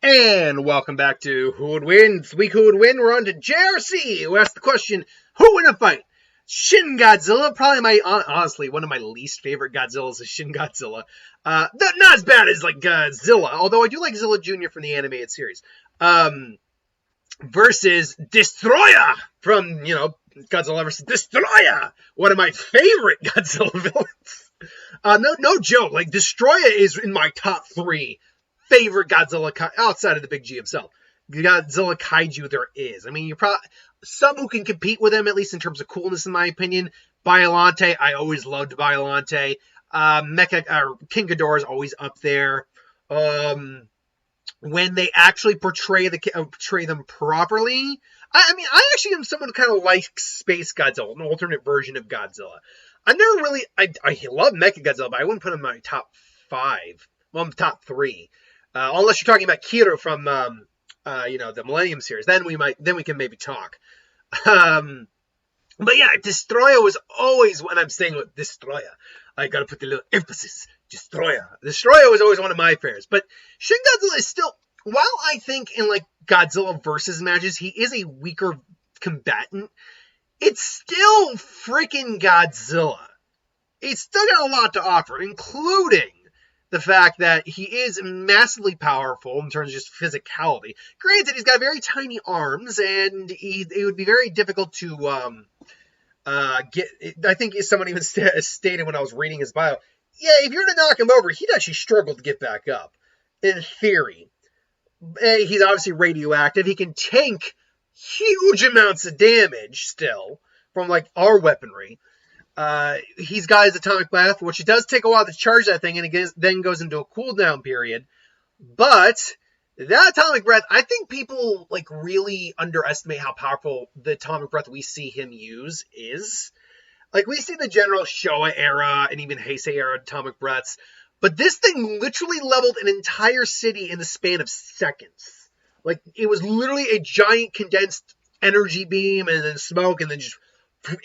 And welcome back to Who Would Win? This week, Who Would Win? We're on to JRC, who asked the question, who in a fight? Shin Godzilla, probably honestly, one of my least favorite Godzillas is Shin Godzilla. Not as bad as, Zilla, although I do like Zilla Jr. from the animated series. Versus Destoroyah from, Godzilla vs. Destoroyah, one of my favorite Godzilla villains. No joke, Destoroyah is in my top 3 favorite Godzilla outside of the Big G himself. Godzilla kaiju there is. I mean, you're probably some who can compete with him, at least in terms of coolness, in my opinion. Biollante, I always loved Biollante. King Ghidorah is always up there. When they actually portray them properly, I actually am someone who kind of likes Space Godzilla, an alternate version of Godzilla. I love Mechagodzilla, but I wouldn't put him in my top 5. Well, top 3. Unless you're talking about Kira from, the Millennium series, then we can maybe talk. But yeah, Destoroyah was always, when I'm saying Destoroyah, I gotta put the little emphasis. Destoroyah was always one of my favorites. But Shin Godzilla is still, while I think in Godzilla versus matches, he is a weaker combatant, it's still freaking Godzilla. He's still got a lot to offer, including the fact that he is massively powerful in terms of just physicality. Granted, he's got very tiny arms, and it would be very difficult to get. I think someone even stated when I was reading his bio, yeah, if you're to knock him over, he'd actually struggle to get back up, in theory. He's obviously radioactive. He can tank huge amounts of damage still from, our weaponry. He's got his atomic breath, which it does take a while to charge that thing, and it then goes into a cooldown period. But that atomic breath, I think people really underestimate how powerful the atomic breath we see him use is. We see the general Showa era and even Heisei era atomic breaths, but this thing literally leveled an entire city in the span of seconds. It was literally a giant condensed energy beam and then smoke, and then just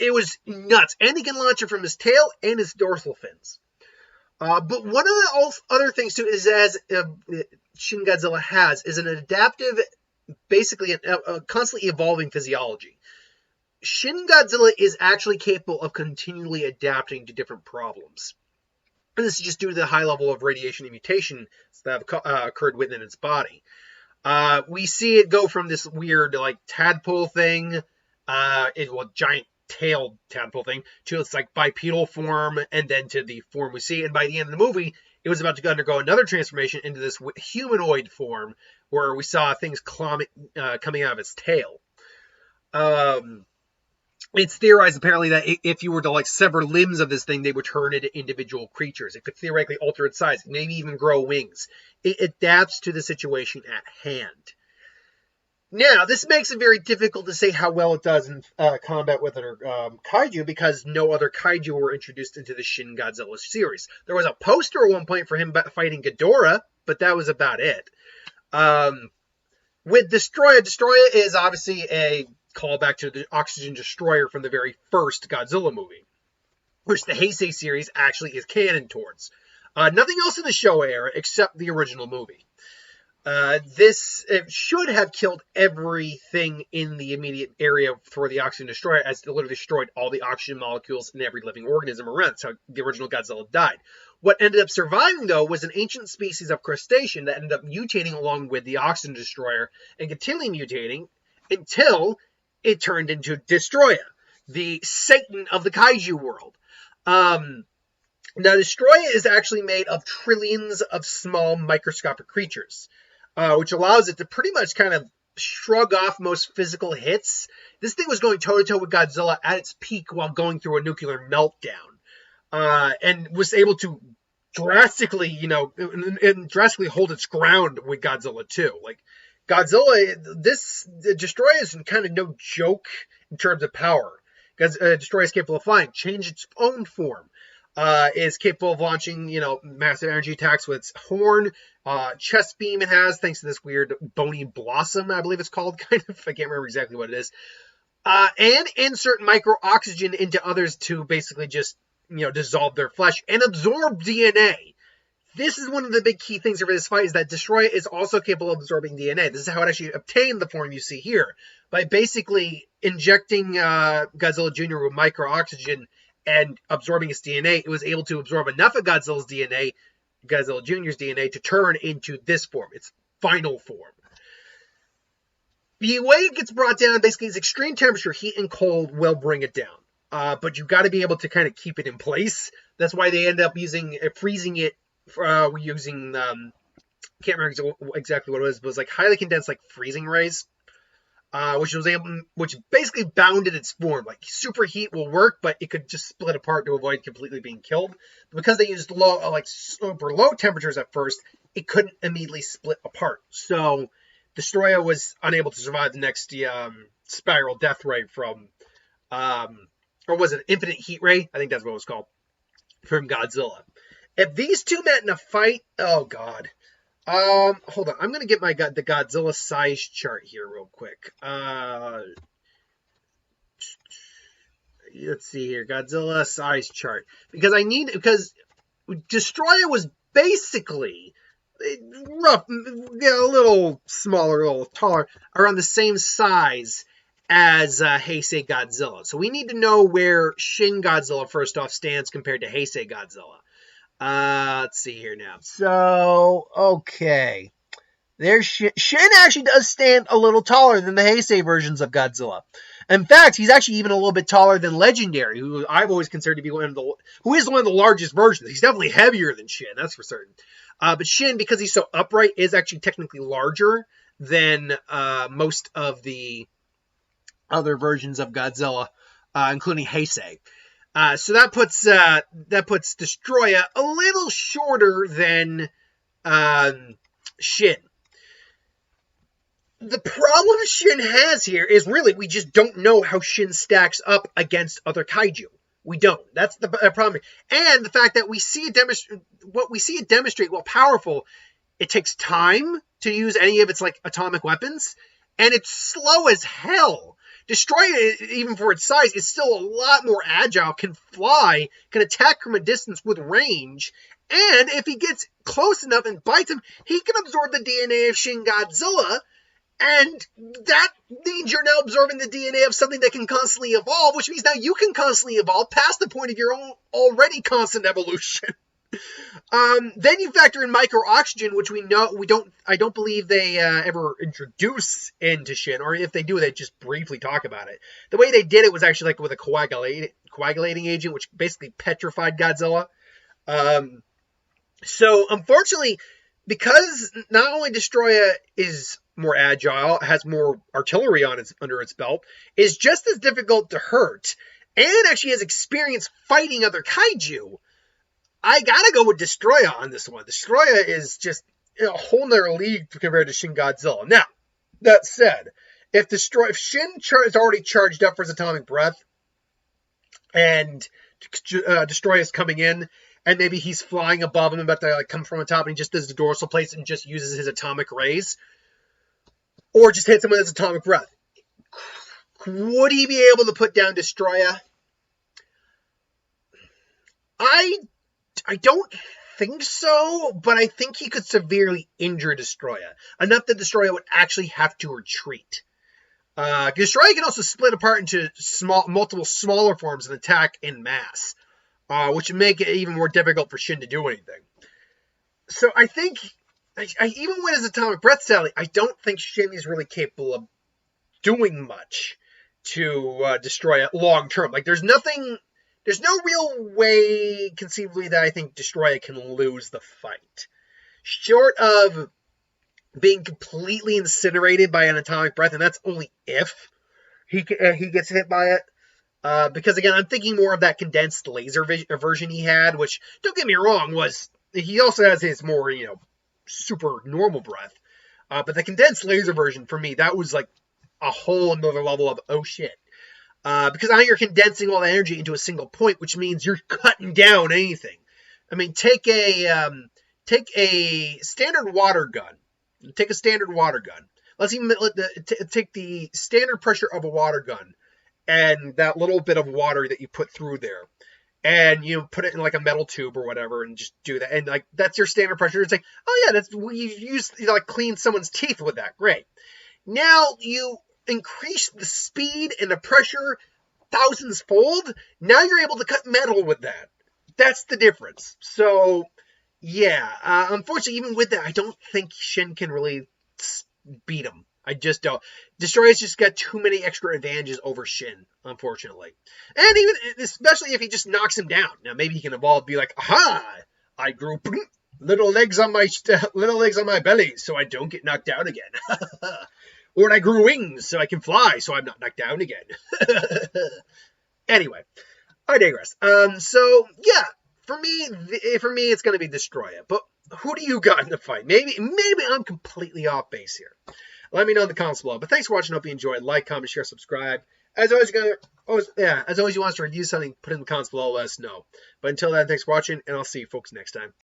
it was nuts. And he can launch it from his tail and his dorsal fins. But one of the other things, too, is as Shin Godzilla has, is an adaptive, basically a constantly evolving physiology. Shin Godzilla is actually capable of continually adapting to different problems. And this is just due to the high level of radiation and mutation that have occurred within its body. We see it go from this weird, tadpole thing, giant tailed tadpole thing, to its bipedal form, and then to the form we see. And by the end of the movie, it was about to undergo another transformation into this humanoid form, where we saw things coming out of its tail. It's theorized apparently that if you were to sever limbs of this thing, they would turn into individual creatures. It could theoretically alter its size, maybe even grow wings. It adapts to the situation at hand. Now, this makes it very difficult to say how well it does in combat with other kaiju, because no other kaiju were introduced into the Shin Godzilla series. There was a poster at one point for him fighting Ghidorah, but that was about it. With Destoroyah is obviously a callback to the Oxygen Destroyer from the very first Godzilla movie, which the Heisei series actually is canon towards. Nothing else in the Showa era except the original movie. This should have killed everything in the immediate area for the Oxygen Destroyer, as it literally destroyed all the oxygen molecules in every living organism around. That's how the original Godzilla died. What ended up surviving, though, was an ancient species of crustacean that ended up mutating along with the Oxygen Destroyer and continually mutating until it turned into Destoroyah, the Satan of the kaiju world. Now, Destoroyah is actually made of trillions of small microscopic creatures, which allows it to pretty much kind of shrug off most physical hits. This thing was going toe-to-toe with Godzilla at its peak while going through a nuclear meltdown, and was able to drastically hold its ground with Godzilla too. Godzilla, Destoroyah is kind of no joke in terms of power. Because Destoroyah is capable of flying, change its own form. Is capable of launching, massive energy attacks with its horn, chest beam it has, thanks to this weird bony blossom, I believe it's called, kind of. I can't remember exactly what it is. And insert micro-oxygen into others to basically just, dissolve their flesh and absorb DNA. this is one of the big key things over this fight, is that Destoroyah is also capable of absorbing DNA. This is how it actually obtained the form you see here, by basically injecting Godzilla Jr. with micro-oxygen and absorbing his DNA. It was able to absorb enough of Godzilla's DNA, Godzilla Jr.'s DNA, to turn into this form, its final form. The way it gets brought down basically is extreme temperature, heat and cold will bring it down. But you've got to be able to kind of keep it in place. That's why they end up freezing it, using, can't remember exactly what it was, but it was like highly condensed, like freezing rays, which basically bounded its form. Like super heat will work, but it could just split apart to avoid completely being killed. But because they used super low temperatures at first, it couldn't immediately split apart. So Destoroyah was unable to survive the next spiral death ray from, or was it infinite heat ray? I think that's what it was called, from Godzilla. If these two met in a fight, oh god. Hold on, I'm gonna get the Godzilla size chart here real quick. Let's see here, Godzilla size chart, because Destoroyah was basically rough, a little smaller, a little taller, around the same size as Heisei Godzilla. So we need to know where Shin Godzilla, first off, stands compared to Heisei Godzilla. Let's see here now. So, okay. There's Shin actually does stand a little taller than the Heisei versions of Godzilla. In fact, he's actually even a little bit taller than Legendary, who I've always considered to be one of the largest versions. He's definitely heavier than Shin, that's for certain. But Shin, because he's so upright, is actually technically larger than most of the other versions of Godzilla, including Heisei. So that puts Destoroyah a little shorter than Shin. The problem Shin has here is really we just don't know how Shin stacks up against other kaiju. We don't. That's the problem. And the fact that we see it demonstrate while powerful, it takes time to use any of its like atomic weapons, and it's slow as hell. Destoroyah, even for its size, is still a lot more agile, can fly, can attack from a distance with range, and if he gets close enough and bites him, he can absorb the DNA of Shin Godzilla, and that means you're now absorbing the DNA of something that can constantly evolve, which means now you can constantly evolve past the point of your own already constant evolution. Then you factor in micro-oxygen, which I don't believe they ever introduce into Shin, or if they do, they just briefly talk about it. The way they did it was actually like with a coagulating agent, which basically petrified Godzilla. So unfortunately, because not only Destoroyah is more agile, has more artillery under its belt, is just as difficult to hurt, and actually has experience fighting other kaiju, I gotta go with Destoroyah on this one. Destoroyah is just a whole nother league compared to Shin Godzilla. Now, that said, if Shin is already charged up for his atomic breath, and Destoroyah is coming in, and maybe he's flying above him, about to come from the top, and he just does the dorsal plates and just uses his atomic rays, or just hits him with his atomic breath, would he be able to put down Destoroyah? I don't think so, but I think he could severely injure Destoroyah, enough that Destoroyah would actually have to retreat. Destoroyah can also split apart into multiple smaller forms and attack in mass, which would make it even more difficult for Shin to do anything. So I think, even with his atomic breath, Sally, I don't think Shin is really capable of doing much to Destoroyah long term. Like, there's no real way, conceivably, that I think Destoroyah can lose the fight. Short of being completely incinerated by an atomic breath, and that's only if he gets hit by it. Because, again, I'm thinking more of that condensed laser version he had, which, don't get me wrong, he also has his more, super normal breath. But the condensed laser version, for me, that was like a whole another level of, oh shit. Because now you're condensing all the energy into a single point, which means you're cutting down anything. I mean, take a standard water gun. Take a standard water gun. Let's even take the standard pressure of a water gun and that little bit of water that you put through there, and you put it in like a metal tube or whatever, and just do that. And like that's your standard pressure. It's like, oh yeah, that's you use like clean someone's teeth with that. Great. Now you increase the speed and the pressure thousands fold. Now you're able to cut metal with that. That's the difference. So yeah, unfortunately, even with that, I don't think Shin can really beat him. I just don't. Destoroyah's just got too many extra advantages over Shin, unfortunately. And even, especially if he just knocks him down. Now, maybe he can evolve, be like, aha! I grew little legs on my belly, so I don't get knocked down again. Or I grew wings, so I can fly, so I'm not knocked down again. Anyway, I digress. So yeah, for me, it's gonna be Destoroyah. But who do you got in the fight? Maybe I'm completely off base here. Let me know in the comments below. But thanks for watching. Hope you enjoyed. Like, comment, share, subscribe. As always, you want us to review something, put it in the comments below. Let us know. But until then, thanks for watching, and I'll see you folks next time.